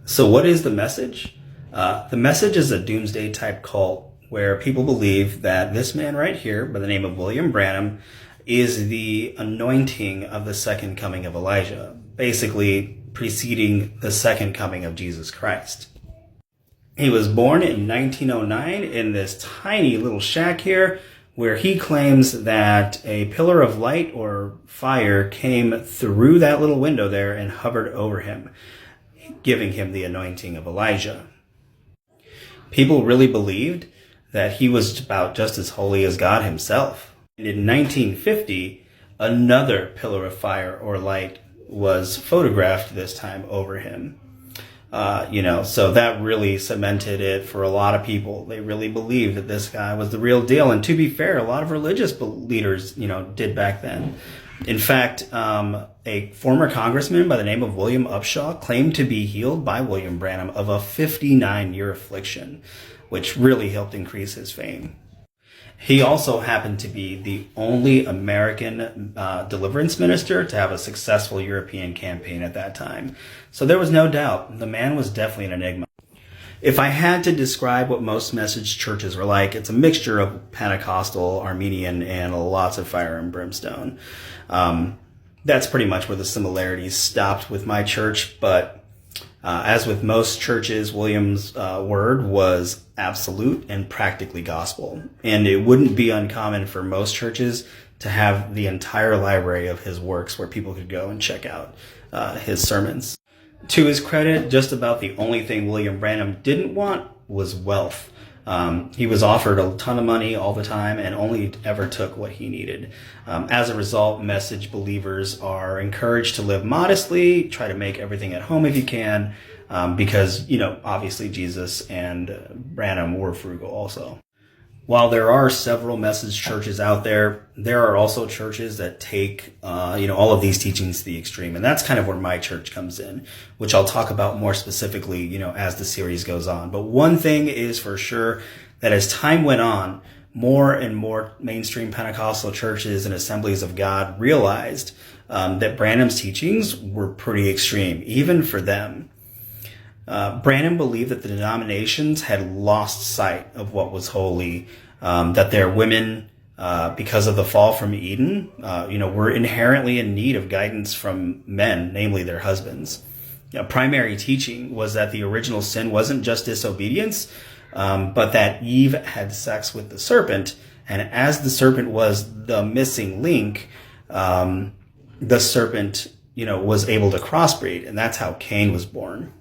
So what is the message? The message is a doomsday type cult where people believe that this man right here, by the name of William Branham, is the anointing of the second coming of Elijah, basically preceding the second coming of Jesus Christ. He was born in 1909 in this tiny little shack here, where he claims that a pillar of light or fire came through that little window there and hovered over him, giving him the anointing of Elijah. People really believed that he was about just as holy as God himself. And in 1950, another pillar of fire or light was photographed, this time over him. So that really cemented it for a lot of people. They really believed that this guy was the real deal. And to be fair, a lot of religious leaders, did back then. In fact, a former congressman by the name of William Upshaw claimed to be healed by William Branham of a 59-year affliction, which really helped increase his fame. He also happened to be the only American deliverance minister to have a successful European campaign at that time. So there was no doubt the man was definitely an enigma. If I had to describe what most message churches are like, it's a mixture of Pentecostal, Armenian, and lots of fire and brimstone. That's pretty much where the similarities stopped with my church, but as with most churches, William's word was absolute and practically gospel. And it wouldn't be uncommon for most churches to have the entire library of his works where people could go and check out his sermons. To his credit, just about the only thing William Branham didn't want was wealth. He was offered a ton of money all the time and only ever took what he needed. As a result, message believers are encouraged to live modestly, try to make everything at home if you can, because, obviously Jesus and Branham were frugal also. While there are several message churches out there, there are also churches that take, all of these teachings to the extreme. And that's kind of where my church comes in, which I'll talk about more specifically, as the series goes on. But one thing is for sure that as time went on, more and more mainstream Pentecostal churches and Assemblies of God realized that Branham's teachings were pretty extreme, even for them. Branham believed that the denominations had lost sight of what was holy, that their women, because of the fall from Eden, were inherently in need of guidance from men, namely their husbands. Primary teaching was that the original sin wasn't just disobedience, but that Eve had sex with the serpent, and as the serpent was the missing link, the serpent, was able to crossbreed, and that's how Cain was born.